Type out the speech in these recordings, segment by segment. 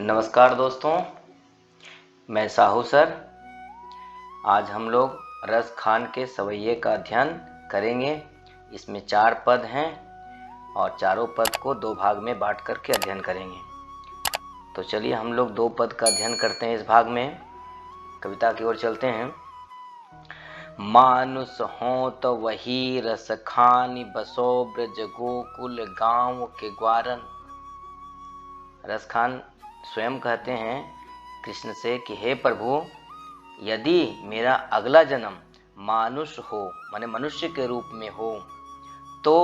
नमस्कार दोस्तों, मैं साहू सर। आज हम लोग रस खान के सवैये का अध्ययन करेंगे। इसमें 4 पद हैं और चारों पद को 2 भाग में बांट करके अध्ययन करेंगे। तो चलिए हम लोग 2 पद का अध्ययन करते हैं। इस भाग में कविता की ओर चलते हैं। मानुष हो तो वही रस खानी, बसो ब्रज गोकुल गाँव के ग्वारन। रस खान स्वयं कहते हैं कृष्ण से कि हे प्रभु, यदि मेरा अगला जन्म मानुष हो माने मनुष्य के रूप में हो तो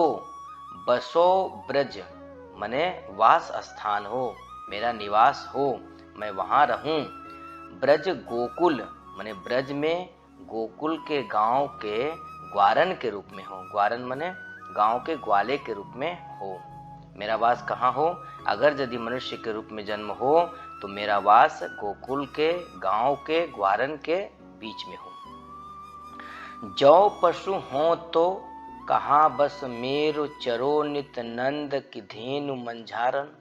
बसो ब्रज माने वास स्थान हो, मेरा निवास हो, मैं वहाँ रहूं। ब्रज गोकुल माने ब्रज में गोकुल के गांव के ग्वारन के रूप में हो। ग्वारन माने गांव के ग्वाले के रूप में हो। मेरा वास कहाँ हो? अगर यदि मनुष्य के रूप में जन्म हो तो मेरा वास गोकुल के गांव के ग्वारन के बीच में हो। जौ पशु हो तो कहाँ बस मेरो, चरो नित नंद की धेनु मंझारन।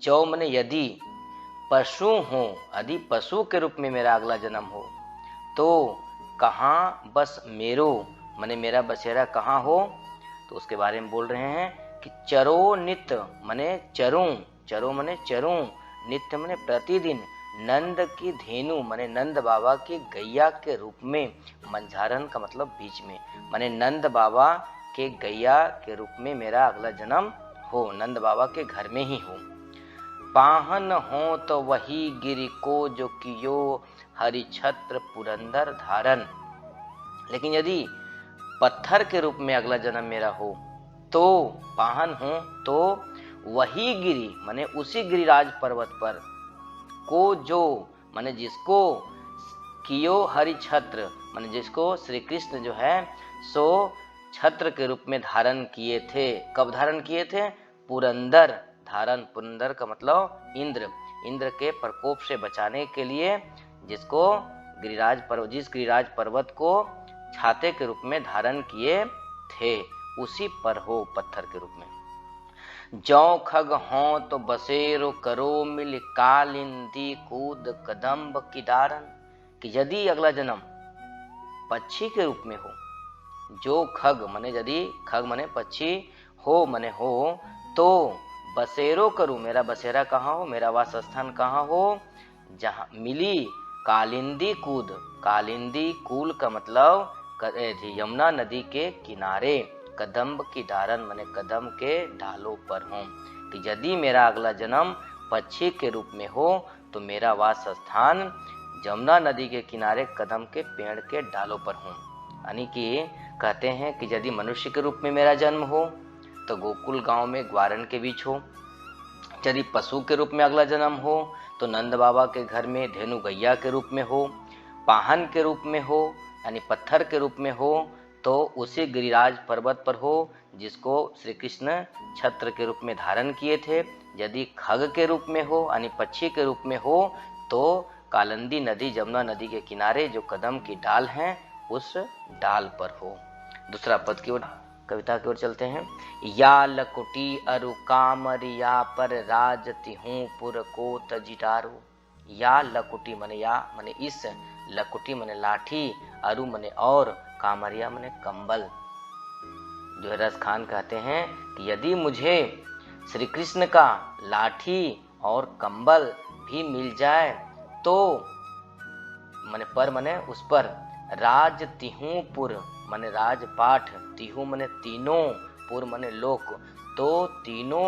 जौ माने यदि पशु हो, यदि पशु के रूप में मेरा अगला जन्म हो तो कहाँ बस मेरो माने मेरा बसेरा कहाँ हो, तो उसके बारे में बोल रहे हैं कि चरो नित माने चरूं, चरो माने चरूं, नित्य माने प्रतिदिन, नंद की धेनु माने नंद बाबा की गैया के रूप में, मंझारन का मतलब बीच में, माने नंद बाबा के गैया के रूप में मेरा अगला जन्म हो, नंद बाबा के घर में ही हो। पाहन हो तो वही गिरि को जो कियो, हरि छत्र पुरंदर धारन। लेकिन यदि पत्थर के रूप में अगला जन्म मेरा हो तो पाहन हो तो वही गिरी माने उसी गिरिराज पर्वत पर, को जो माने जिसको, कियो हरि छत्र माने जिसको श्री कृष्ण जो है सो छत्र के रूप में धारण किए थे। कब धारण किए थे? पुरंदर धारण। पुरंदर का मतलब इंद्र, इंद्र के प्रकोप से बचाने के लिए जिसको गिरिराज पर्वत, जिस गिरिराज पर्वत को छाते के रूप में धारण किए थे उसी पर हो, पत्थर के रूप में। जौ खग हो तो बसेरो करो मिल, कालिंदी कूद कदम्ब की डारन। कि यदि अगला जन्म पक्षी के रूप में हो, जो खग माने यदि खग माने पक्षी हो माने हो तो बसेरो करूं, मेरा बसेरा कहाँ हो, मेरा वास स्थान कहाँ हो, जहाँ मिली कालिंदी कूद, कालिंदी कूल का मतलब यमुना नदी के किनारे, कदम्ब की डारन माने कदम के ढालों पर हूँ। कि यदि मेरा अगला जन्म पक्षी के रूप में हो तो मेरा वास स्थान यमुना नदी के किनारे कदम के पेड़ के डालों पर हूँ। यानी कि कहते हैं कि यदि मनुष्य के रूप में मेरा जन्म हो तो गोकुल गांव में ग्वारन के बीच हो। यदि पशु के रूप में अगला जन्म हो तो नंद बाबा के घर में धेनु गैया के रूप में हो। पाहन के रूप में हो यानी पत्थर के रूप में हो तो उसी गिरिराज पर्वत पर हो जिसको श्री कृष्ण छत्र के रूप में धारण किए थे। यदि खग के रूप में हो यानी पक्षी के रूप में हो तो कालिंदी नदी, यमुना नदी के किनारे जो कदम की डाल हैं उस डाल पर हो। दूसरा पद की ओर, कविता की ओर चलते हैं। या लकुटी अरु कामरिया पर राजति हूँ पुर को तजिटारू। या लकुटी माने या माने इस, लकुटी माने लाठी, अरु माने और, कामरिया माने कंबल। जो रस खान कहते हैं कि यदि मुझे श्री कृष्ण का लाठी और कंबल भी मिल जाए तो माने पर माने उस पर, राज तिहू पुर माने राजपाठ, तिहू माने तीनों, पुर माने लोक, तो तीनों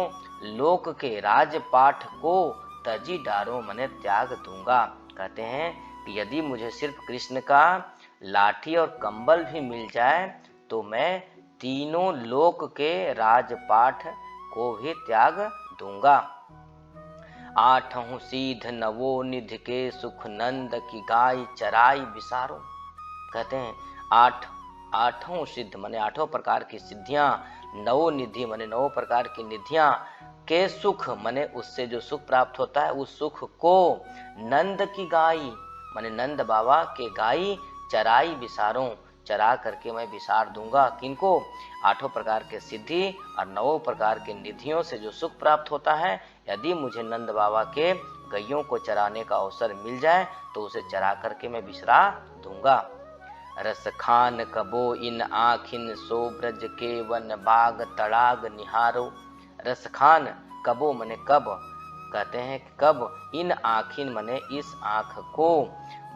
लोक के राजपाठ को तजी डारो माने त्याग दूंगा। कहते हैं कि यदि मुझे सिर्फ कृष्ण का लाठी और कंबल भी मिल जाए तो मैं तीनों लोक के राजपाठ को भी त्याग दूंगा। आठों सीध नवो निधि के सुख, नंद की गाय चराई बिसारो। कहते हैं आठों सिद्ध माने 8 प्रकार की सिद्धियां, नवो निधि माने 9 प्रकार की निधियां के सुख माने उससे जो सुख प्राप्त होता है उस सुख को, नंद की गाय माने नंद बाबा के गाय, चराई बिसारो चरा करके मैं बिसार दूंगा। किनको? 8 प्रकार के सिद्धि और 9 प्रकार के निधियों से जो सुख प्राप्त होता है, यदि मुझे नंद बाबा के गैयों को चराने का अवसर मिल जाए तो उसे चरा करके मैं बिसरा दूंगा। रस खान कबो इन आखिन सो ब्रज के वन बाग तड़ाग निहारो। रस खान कबो मने कब, कहते हैं कब, इन आखिन मने इस आँख को,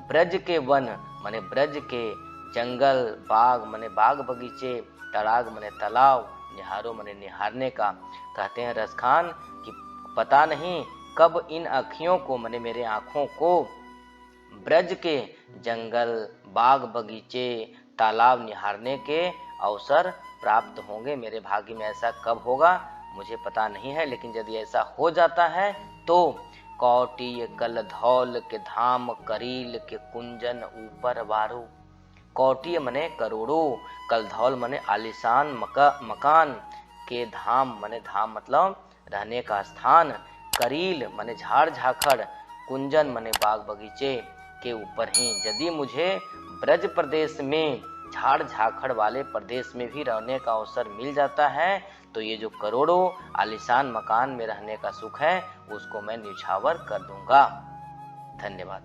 ब्रज के वन मने ब्रज के, जंगल, बाग मने बाग बगीचे, तड़ाग मने तालाब, निहारो मने निहारने का। कहते हैं रसखान कि पता नहीं कब इन अखियों को मने मेरे आँखों को ब्रज के जंगल, बाग बगीचे, तालाब निहारने के अवसर प्राप्त होंगे। मेरे भाग्य में ऐसा कब होगा मुझे पता नहीं है, लेकिन यदि ऐसा हो जाता है तो कौटिय कल धौल के धाम करील के कुंजन ऊपर वारो। कौटिय मने करोड़ों, कलधौल मने आलिशान मकान, के धाम मने धाम मतलब रहने का स्थान, करील मने झाड़ झाखड़, कुंजन मने बाग बगीचे के ऊपर ही यदि मुझे ब्रज प्रदेश में झाड़ झाखड़ वाले प्रदेश में भी रहने का अवसर मिल जाता है तो ये जो करोड़ों आलिशान मकान में रहने का सुख है उसको मैं न्यौछावर कर दूंगा। धन्यवाद।